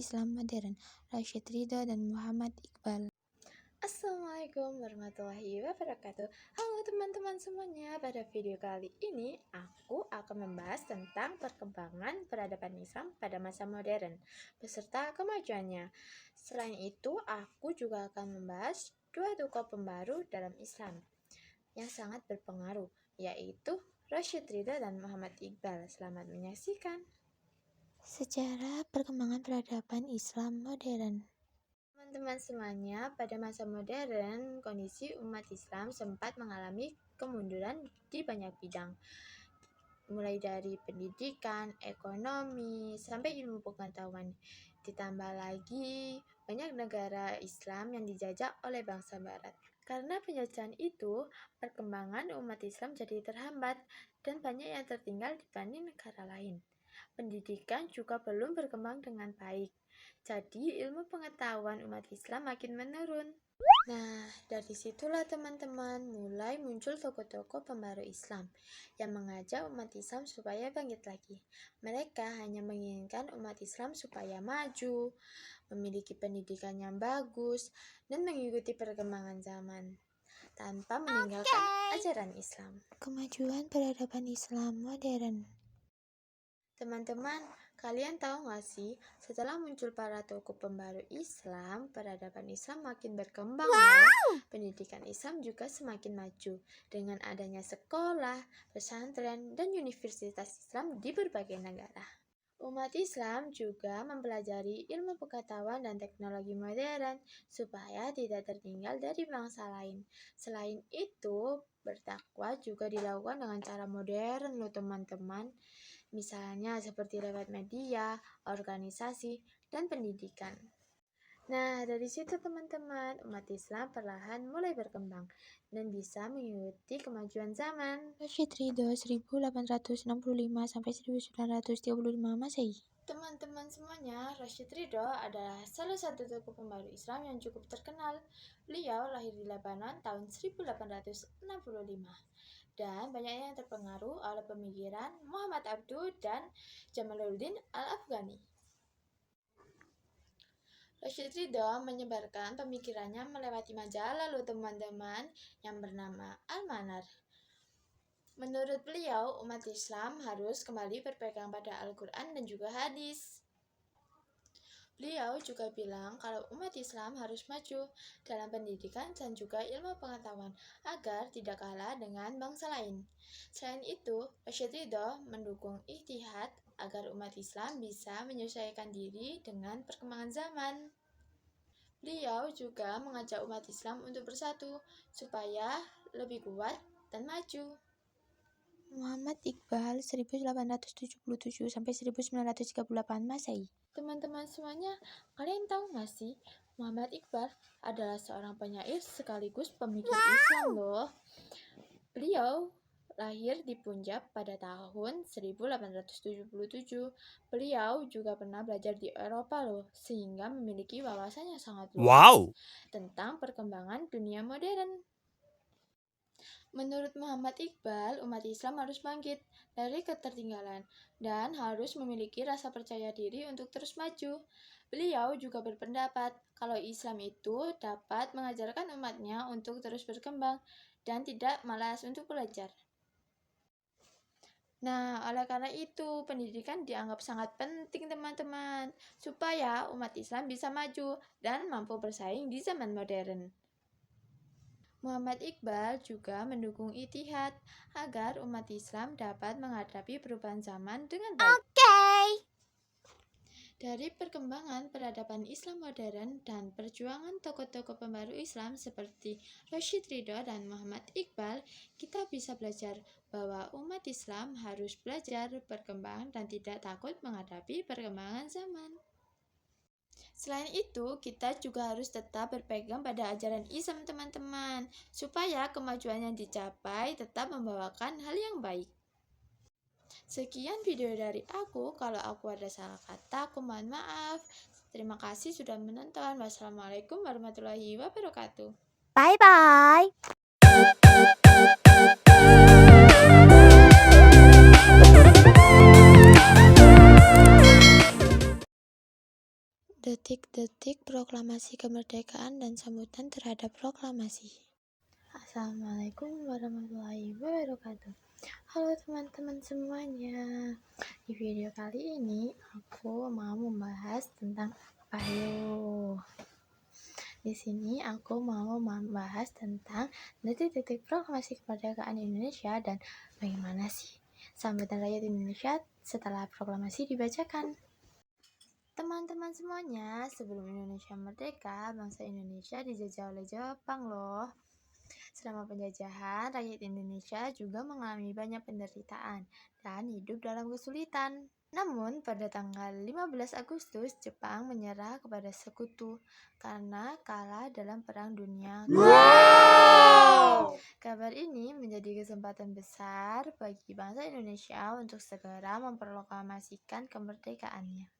Islam modern, Rashid Ridho dan Muhammad Iqbal. Assalamualaikum warahmatullahi wabarakatuh. Halo teman-teman semuanya, pada video kali ini aku akan membahas tentang perkembangan peradaban Islam pada masa modern beserta kemajuannya. Selain itu, aku juga akan membahas dua tokoh pembaru dalam Islam yang sangat berpengaruh, yaitu Rashid Ridho dan Muhammad Iqbal. Selamat menyaksikan. Sejarah perkembangan peradaban Islam modern. Teman-teman semuanya, pada masa modern, kondisi umat Islam sempat mengalami kemunduran di banyak bidang, mulai dari pendidikan, ekonomi, sampai ilmu pengetahuan. Ditambah lagi, banyak negara Islam yang dijajah oleh bangsa Barat. Karena penjajahan itu, perkembangan umat Islam jadi terhambat dan banyak yang tertinggal dibanding negara lain. Pendidikan juga belum berkembang dengan baik. Jadi ilmu pengetahuan umat Islam makin menurun. Nah, dari situlah teman-teman mulai muncul tokoh-tokoh pembaru Islam yang mengajak umat Islam supaya bangkit lagi. Mereka hanya menginginkan umat Islam supaya maju, memiliki pendidikan yang bagus, dan mengikuti perkembangan zaman tanpa meninggalkan ajaran Islam. Kemajuan peradaban Islam modern. Teman-teman, kalian tahu nggak sih, setelah muncul para tokoh pembaru Islam, peradaban Islam makin berkembang. Pendidikan Islam juga semakin maju dengan adanya sekolah, pesantren, dan universitas Islam di berbagai negara. Umat Islam juga mempelajari ilmu pengetahuan dan teknologi modern supaya tidak tertinggal dari bangsa lain. Selain itu, bertakwa juga dilakukan dengan cara modern loh teman-teman. Misalnya seperti lewat media, organisasi, dan pendidikan. Nah, dari situ teman-teman, umat Islam perlahan mulai berkembang dan bisa mengikuti kemajuan zaman. Rashid Ridho 1865 sampai 1935 Masehi. Teman-teman semuanya, Rashid Ridho adalah salah satu tokoh pembaru Islam yang cukup terkenal. Beliau lahir di Lebanon tahun 1865. Dan banyak yang terpengaruh oleh pemikiran Muhammad Abduh dan Jamaluddin Al-Afghani. Rashid Ridho menyebarkan pemikirannya melewati majalah loh teman-teman yang bernama Al-Manar. Menurut beliau, umat Islam harus kembali berpegang pada Al-Quran dan juga hadis. Beliau juga bilang kalau umat Islam harus maju dalam pendidikan dan juga ilmu pengetahuan agar tidak kalah dengan bangsa lain. Selain itu, Rashid Ridho mendukung ijtihad agar umat Islam bisa menyesuaikan diri dengan perkembangan zaman. Beliau juga mengajak umat Islam untuk bersatu supaya lebih kuat dan maju. Muhammad Iqbal 1877 sampai 1938 Masehi. Teman-teman semuanya, kalian tahu nggak sih, Muhammad Iqbal adalah seorang penyair sekaligus pemikir Islam loh. Beliau lahir di Punjab pada tahun 1877. Beliau juga pernah belajar di Eropa loh, sehingga memiliki wawasan yang sangat luas tentang perkembangan dunia modern. Menurut Muhammad Iqbal, umat Islam harus bangkit dari ketertinggalan dan harus memiliki rasa percaya diri untuk terus maju. Beliau juga berpendapat kalau Islam itu dapat mengajarkan umatnya untuk terus berkembang dan tidak malas untuk belajar. Nah, oleh karena itu, pendidikan dianggap sangat penting teman-teman, supaya umat Islam bisa maju dan mampu bersaing di zaman modern. Muhammad Iqbal juga mendukung ijtihad agar umat Islam dapat menghadapi perubahan zaman dengan baik. Dari perkembangan peradaban Islam modern dan perjuangan tokoh-tokoh pembaru Islam seperti Rashid Ridho dan Muhammad Iqbal, kita bisa belajar bahwa umat Islam harus belajar, berkembang, dan tidak takut menghadapi perkembangan zaman. Selain itu, kita juga harus tetap berpegang pada ajaran Islam teman-teman, supaya kemajuan yang dicapai tetap membawakan hal yang baik. Sekian video dari aku, kalau aku ada salah kata, aku mohon maaf. Terima kasih sudah menonton. Wassalamualaikum warahmatullahi wabarakatuh. Bye-bye. Detik-detik proklamasi kemerdekaan dan sambutan terhadap proklamasi. Assalamualaikum warahmatullahi wabarakatuh. Halo teman-teman semuanya. Di video kali ini aku mau membahas tentang apa yo? Di sini aku mau membahas tentang detik-detik proklamasi kemerdekaan Indonesia dan bagaimana sih sambutan rakyat Indonesia setelah proklamasi dibacakan. Teman-teman semuanya, sebelum Indonesia merdeka, bangsa Indonesia dijajah oleh Jepang loh. Selama penjajahan, rakyat Indonesia juga mengalami banyak penderitaan dan hidup dalam kesulitan. Namun, pada tanggal 15 Agustus, Jepang menyerah kepada sekutu karena kalah dalam Perang Dunia. Wow! Kabar ini menjadi kesempatan besar bagi bangsa Indonesia untuk segera memproklamasikan kemerdekaannya.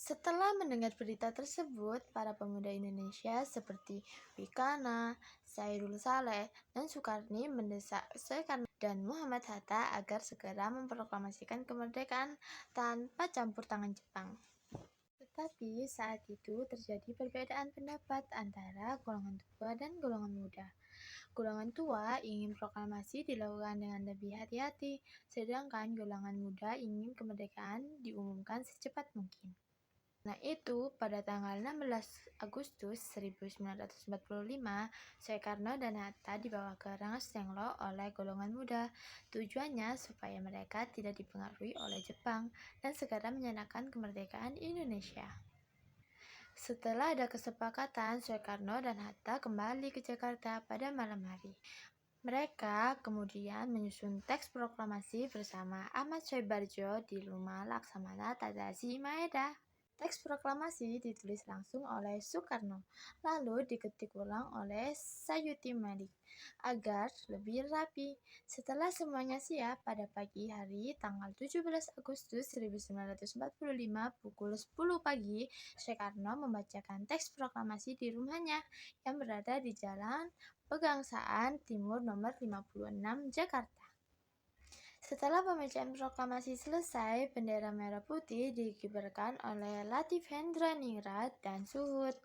Setelah mendengar berita tersebut, para pemuda Indonesia seperti Bikana, Sairul Saleh, dan Soekarni mendesak Soekarno dan Muhammad Hatta agar segera memproklamasikan kemerdekaan tanpa campur tangan Jepang. Tetapi saat itu terjadi perbedaan pendapat antara golongan tua dan golongan muda. Golongan tua ingin proklamasi dilakukan dengan lebih hati-hati, sedangkan golongan muda ingin kemerdekaan diumumkan secepat mungkin. Nah itu, pada tanggal 16 Agustus 1945, Soekarno dan Hatta dibawa ke Rengas Dengklok oleh golongan muda. Tujuannya supaya mereka tidak dipengaruhi oleh Jepang dan segera menyatakan kemerdekaan Indonesia. Setelah ada kesepakatan, Soekarno dan Hatta kembali ke Jakarta pada malam hari. Mereka kemudian menyusun teks proklamasi bersama Ahmad Soebardjo di rumah Laksamana Tadashi Maeda. Teks proklamasi ditulis langsung oleh Soekarno, lalu diketik ulang oleh Sayuti Malik agar lebih rapi. Setelah semuanya siap, pada pagi hari tanggal 17 Agustus 1945 pukul 10 pagi, Soekarno membacakan teks proklamasi di rumahnya yang berada di Jalan Pegangsaan Timur nomor 56 Jakarta. Setelah pembacaan proklamasi selesai, bendera merah putih dikibarkan oleh Latif Hendraningrat dan Suhut.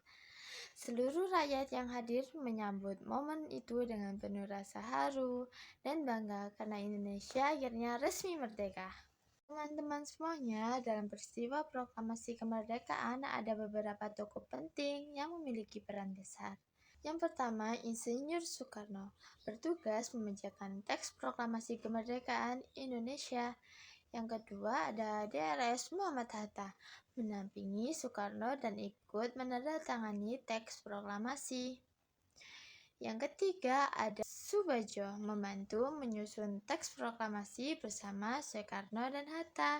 Seluruh rakyat yang hadir menyambut momen itu dengan penuh rasa haru dan bangga karena Indonesia akhirnya resmi merdeka. Teman-teman semuanya, dalam peristiwa proklamasi kemerdekaan ada beberapa tokoh penting yang memiliki peran besar. Yang pertama, Insinyur Soekarno bertugas membacakan teks proklamasi kemerdekaan Indonesia. Yang kedua ada DRS Muhammad Hatta mendampingi Soekarno dan ikut menandatangani teks proklamasi. Yang ketiga ada Subadjo membantu menyusun teks proklamasi bersama Soekarno dan Hatta.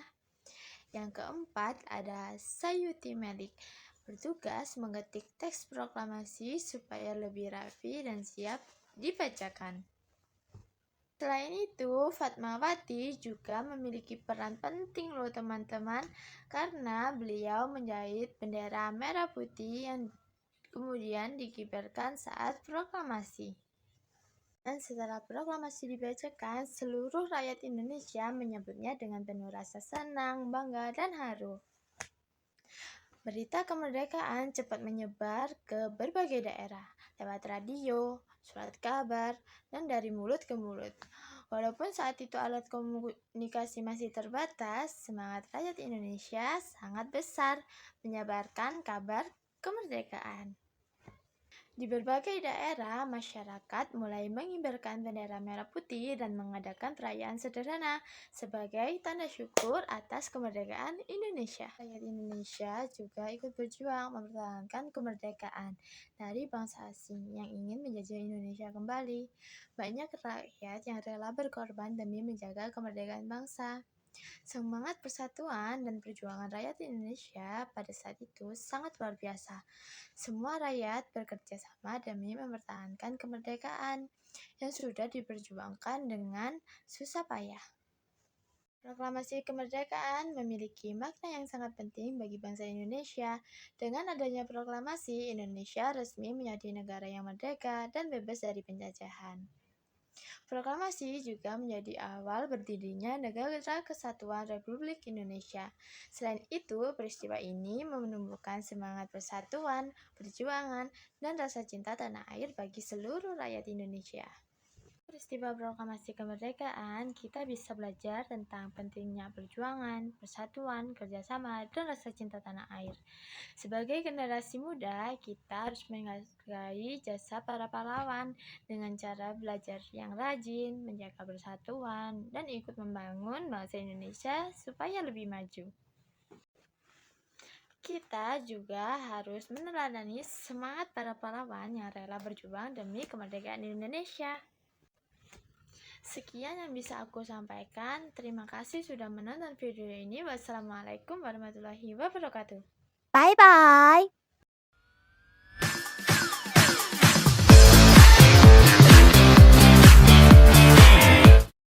Yang keempat ada Sayuti Malik bertugas mengetik teks proklamasi supaya lebih rapi dan siap dibacakan. Selain itu, Fatmawati juga memiliki peran penting loh teman-teman, karena beliau menjahit bendera merah putih yang kemudian dikibarkan saat proklamasi. Dan setelah proklamasi dibacakan, seluruh rakyat Indonesia menyambutnya dengan penuh rasa senang, bangga, dan haru. Berita kemerdekaan cepat menyebar ke berbagai daerah, lewat radio, surat kabar, dan dari mulut ke mulut. Walaupun saat itu alat komunikasi masih terbatas, semangat rakyat Indonesia sangat besar menyebarkan kabar kemerdekaan. Di berbagai daerah, masyarakat mulai mengibarkan bendera merah putih dan mengadakan perayaan sederhana sebagai tanda syukur atas kemerdekaan Indonesia. Rakyat Indonesia juga ikut berjuang mempertahankan kemerdekaan dari bangsa asing yang ingin menjajah Indonesia kembali. Banyak rakyat yang rela berkorban demi menjaga kemerdekaan bangsa. Semangat persatuan dan perjuangan rakyat Indonesia pada saat itu sangat luar biasa. Semua rakyat bekerja sama demi mempertahankan kemerdekaan yang sudah diperjuangkan dengan susah payah. Proklamasi kemerdekaan memiliki makna yang sangat penting bagi bangsa Indonesia. Dengan adanya proklamasi, Indonesia resmi menjadi negara yang merdeka dan bebas dari penjajahan. Proklamasi juga menjadi awal berdirinya Negara Kesatuan Republik Indonesia. Selain itu, peristiwa ini menumbuhkan semangat persatuan, perjuangan, dan rasa cinta tanah air bagi seluruh rakyat Indonesia. Peristiwa proklamasi kemerdekaan, kita bisa belajar tentang pentingnya perjuangan, persatuan, kerjasama, dan rasa cinta tanah air. Sebagai generasi muda, kita harus menghargai jasa para pahlawan dengan cara belajar yang rajin, menjaga persatuan, dan ikut membangun bangsa Indonesia supaya lebih maju. Kita juga harus meneladani semangat para pahlawan yang rela berjuang demi kemerdekaan Indonesia. Sekian yang bisa aku sampaikan. Terima kasih sudah menonton video ini. Wassalamualaikum warahmatullahi wabarakatuh. Bye bye.